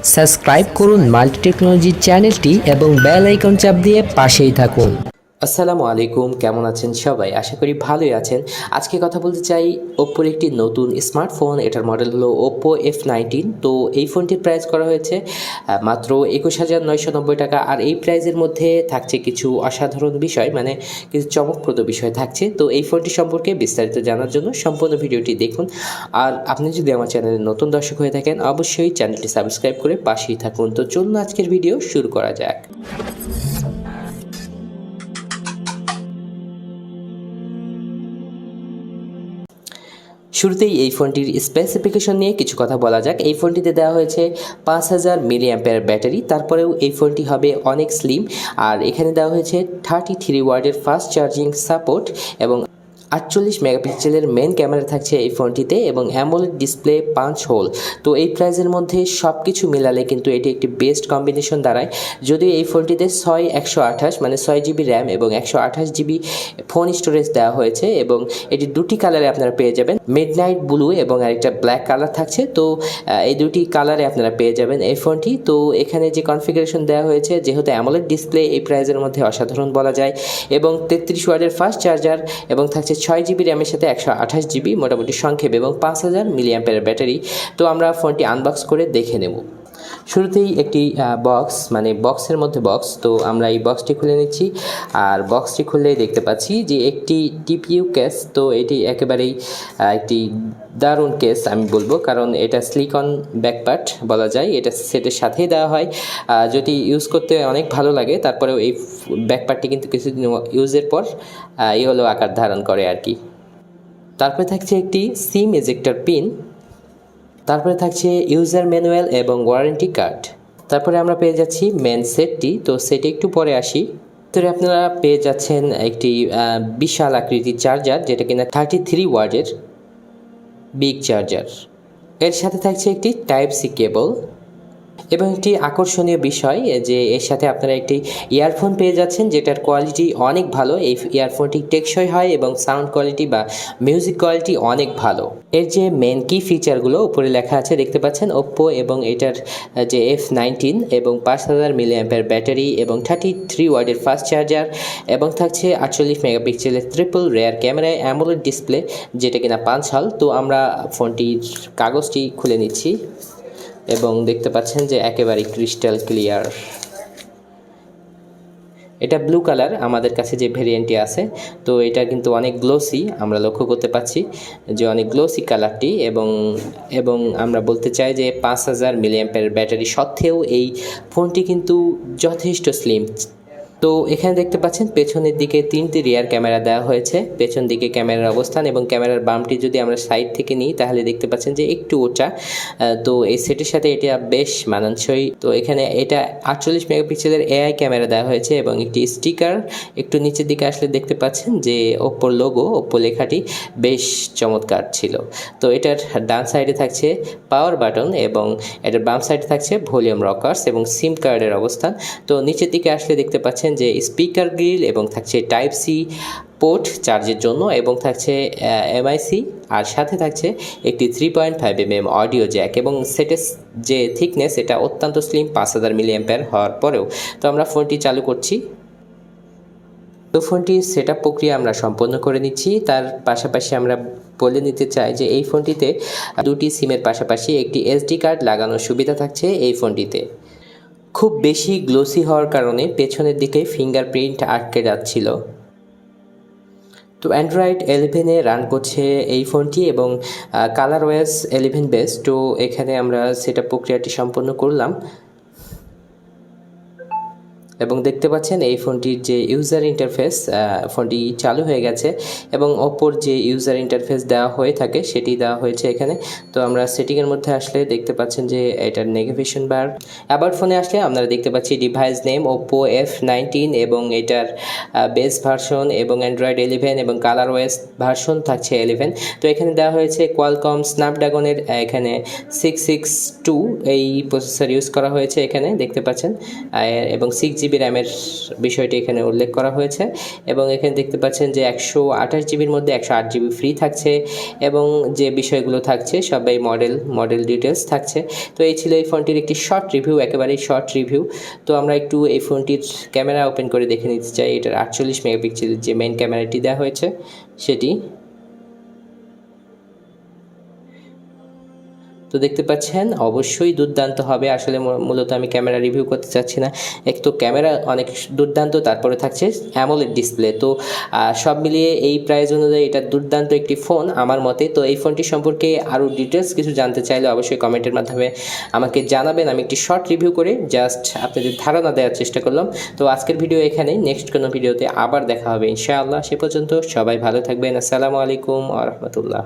Subscribe করুন multi technology চ্যানেলটি এবং বেল আইকন চাপ দিয়ে পাশেই থাকুন। আসসালামু আলাইকুম, কেমন আছেন সবাই? আশা করি ভালোই আছেন। আজকে কথা বলতে চাই ওপ্পোর একটি নতুন স্মার্টফোন, এটার মডেল হলো ওপ্পো F19। তো এই ফোনটির প্রাইস করা হয়েছে মাত্র 21,990 টাকা। আর এই প্রাইসের মধ্যে থাকছে কিছু অসাধারণ বিষয়, মানে কিছু চমকপ্রদ বিষয় থাকছে। তো এই ফোনটি সম্পর্কে বিস্তারিত জানার জন্য সম্পূর্ণ ভিডিওটি দেখুন। আর আপনি যদি আমার চ্যানেলে নতুন দর্শক হয়ে থাকেন, অবশ্যই চ্যানেলটি সাবস্ক্রাইব করে পাশেই থাকুন। তো চলুন আজকের ভিডিও শুরু করা যাক। শুরুতেই এই ফোনটির স্পেসিফিকেশন নিয়ে কিছু কথা বলা যাক। এই ফোনটিতে দেওয়া হয়েছে 5000 মিলিঅ্যাম্পিয়ার ব্যাটারি। তারপরেও এই ফোনটি হবে অনেক স্লিম। আর এখানে দেওয়া হয়েছে 33 ওয়াটের ফাস্ট চার্জিং সাপোর্ট এবং 48 মেগাপিক্সেলের মেন ক্যামেরা থাকছে এই ফোনটিতে এবং অ্যামোলেড ডিসপ্লে 5 হোল। তো এই প্রাইসের মধ্যে সব কিছু মিলালে কিন্তু এটি একটি বেস্ট কম্বিনেশন দাঁড়ায়। যদিও এই ফোনটিতে 128 মানে 6 জিবি র্যাম এবং 128 জিবি ফোন স্টোরেজ দেওয়া হয়েছে এবং এটি দুটি কালারে আপনারা পেয়ে যাবেন, মিডনাইট ব্লু এবং আরেকটা ব্ল্যাক কালার থাকছে। তো এই দুটি কালারে আপনারা পেয়ে যাবেন এই ফোনটি। তো এখানে যে কনফিগারেশন দেওয়া হয়েছে, যেহেতু অ্যামোলেড ডিসপ্লে এই প্রাইসের মধ্যে অসাধারণ বলা যায় এবং 33 ওয়াটের ফাস্ট চার্জার এবং থাকছে 6 জিবি র্যামের সাথে 128 জিবি মোটামুটি সংক্ষেপে এবং 5000 মিলিঅ্যাম্পিয়ার ব্যাটারি। তো আমরা ফোনটি আনবক্স করে দেখে নেব। শুরুতেই একটি বক্স, মানে বক্সের মধ্যে বক্স। তো আমরা এই বক্সটি খুলে নিচ্ছি। আর বক্সটি খুললেই দেখতে পাচ্ছি যে একটি টিপিইউ কেস। তো এটি একেবারেই একটি দারুণ কেস আমি বলবো, কারণ এটা স্লিকন ব্যাকপার্ট বলা যায়, এটা সেটের সাথেই দেওয়া হয়। যদি ইউজ করতে অনেক ভালো লাগে, তারপরেও এই ব্যাকপার্টটি কিন্তু কিছুদিন ইউজের পর এই হলো আকার ধারণ করে আর কি। তারপরে থাকছে একটি সিম এজেক্টর পিন। তারপরে থাকছে ইউজার ম্যানুয়াল এবং ওয়ারেন্টি কার্ড। তারপরে আমরা পেয়ে যাচ্ছি মেন সেটটি। তো সেটে একটু পরে আসি। ভিতরে আপনারা পেয়ে যাচ্ছেন একটি বিশাল আকৃতির চার্জার, যেটা কিনা 33 ওয়াটের বিগ চার্জার। এর সাথে থাকছে একটি টাইপ সি কেবল এবং একটি আকর্ষণীয় বিষয় যে এর সাথে আপনারা একটি ইয়ারফোন পেয়ে যাচ্ছেন, যেটার কোয়ালিটি অনেক ভালো। এই ইয়ারফোনটি টেকসই হয় এবং সাউন্ড কোয়ালিটি বা মিউজিক কোয়ালিটি অনেক ভালো। এর যে মেন কি ফিচারগুলো উপরে লেখা আছে দেখতে পাচ্ছেন, ওপ্পো এবং এটার যে F19 এবং 5000 মিলিঅ্যাম্পিয়ার ব্যাটারি এবং 33 ওয়াটের ফাস্ট চার্জার এবং থাকছে 48 মেগাপিক্সেলের ট্রিপল রেয়ার ক্যামেরায় অ্যামোলেড ডিসপ্লে, যেটা কিনা 5 হল। তো আমরা ফোনটির কাগজটি খুলে নিচ্ছি এবং দেখতে পাচ্ছেন যে একেবারে ক্রিস্টাল ক্লিয়ার। এটা ব্লু কালার আমাদের কাছে যে ভেরিয়েন্টটি আছে। তো এটা কিন্তু অনেক গ্লোসি, আমরা লক্ষ্য করতে পাচ্ছি যে অনেক গ্লোসি কালারটি এবং আমরা বলতে চাই যে 5000 মিলিঅ্যাম্পিয়ার ব্যাটারি সত্ত্বেও এই ফোনটি কিন্তু যথেষ্ট স্লিম। তো এখানে দেখতে পাচ্ছেন পেছনের দিকে 3টি রিয়ার ক্যামেরা দেওয়া হয়েছে। পেছন দিকে ক্যামেরার অবস্থান এবং ক্যামেরার বামটি যদি আমরা সাইড থেকে নিই তাহলে দেখতে পাচ্ছেন যে একটু উঁচা। তো এই সেটের সাথে এটা বেশ মানানসই। তো এখানে এটা 48 মেগাপিক্সেলের এআই ক্যামেরা দেওয়া হয়েছে এবং একটি স্টিকার একটু নিচের দিকে আসলে দেখতে পাচ্ছেন যে ওপ্পোর লোগো, ওপ্পো লেখাটি বেশ চমৎকার ছিল। তো এটার ডান সাইডে থাকছে পাওয়ার বাটন এবং এটার বাম সাইডে থাকছে ভলিউম রকার্স এবং সিম কার্ডের অবস্থান। তো নিচের দিকে আসলে দেখতে পাচ্ছেন যে স্পিকার গ্রিল এবং থাকছে টাইপ সি পোর্ট চার্জের জন্য এবং থাকছে এমআইসি, আর সাথে থাকছে একটি 3.5mm অডিও জ্যাক এবং সেটের যে থিকনেস এটা অত্যন্ত স্লিম 5000 মিলিঅ্যাম্পিয়ার হওয়ার পরেও। তো আমরা ফোনটি চালু করছি। তো ফোনটির সেটআপ প্রক্রিয়া আমরা সম্পন্ন করে নিচ্ছি। তার পাশাপাশি আমরা বলে নিতে চাই যে এই ফোনটিতে দুটি সিমের পাশাপাশি একটি এসডি কার্ড লাগানোর সুবিধা থাকছে এই ফোনটিতে। খুব বেশি গ্লোসি হওয়ার কারণে পেছনের দিকে ফিঙ্গারপ্রিন্ট আটকে যাচ্ছিল। তো অ্যান্ড্রয়েড 11-এ রান করছে এই ফোনটি এবং কালার ওএস 11 বেস। তো এখানে আমরা সেটআপ প্রক্রিয়াটি সম্পন্ন করলাম এবং দেখতে পাচ্ছেন এই ফোনটির যে ইউজার ইন্টারফেস, ফোনটি চালু হয়ে গেছে এবং ওপ্পোর যে ইউজার ইন্টারফেস দেওয়া হয়ে থাকে সেটি দেওয়া হয়েছে এখানে। তো আমরা সেটিংয়ের মধ্যে আসলে দেখতে পাচ্ছেন যে এটার নেভিগেশন বার। অ্যাবাউট ফোনে আসলে আমরা দেখতে পাচ্ছি ডিভাইস নেম ওপ্পো F19 এবং এটার বেস ভার্সন এবং অ্যান্ড্রয়েড 11 এবং কালার ওএস ভার্সন থাকছে 11। তো এখানে দেওয়া হয়েছে কোয়ালকম স্ন্যাপড্রাগনের এখানে 662 এই প্রসেসর ইউজ করা হয়েছে এখানে দেখতে পাচ্ছেন এবং 6 জিবি জিবি র্যামের বিষয়টি এখানে উল্লেখ করা হয়েছে এবং এখানে দেখতে পাচ্ছেন যে 128 জিবির মধ্যে 108 জিবি ফ্রি থাকছে এবং যে বিষয়গুলো থাকছে সবাই মডেল ডিটেলস থাকছে। তো এই ছিল এই ফোনটির একটি শর্ট রিভিউ, একেবারেই শর্ট রিভিউ। তো আমরা একটু এই ফোনটির ক্যামেরা ওপেন করে দেখে নিতে চাই। এটার 48 মেগাপিক্সেলের যে মেইন ক্যামেরাটি দেওয়া হয়েছে সেটি। তো দেখতে পাচ্ছেন অবশ্যই দুর্দান্ত হবে। আসলে মূলত আমি ক্যামেরা রিভিউ করতে চাচ্ছি না, একটু ক্যামেরা অনেক দুর্দান্ত, তারপরে থাকছে অ্যামোলেড ডিসপ্লে। তো সব মিলিয়ে এই প্রাইস অনুযায়ী এটা দুর্দান্ত একটি ফোন আমার মতে। তো এই ফোনটি সম্পর্কে আরও ডিটেলস কিছু জানতে চাইলে অবশ্যই কমেন্টের মাধ্যমে আমাকে জানাবেন। আমি একটি শর্ট রিভিউ করে জাস্ট আপনাদের ধারণা দেওয়ার চেষ্টা করলাম। তো আজকের ভিডিও এখানেই, নেক্সট কোনো ভিডিওতে আবার দেখা হবে ইনশাআল্লাহ। সে পর্যন্ত সবাই ভালো থাকবেন। আসসালামু আলাইকুম ওয়া রাহমাতুল্লাহ।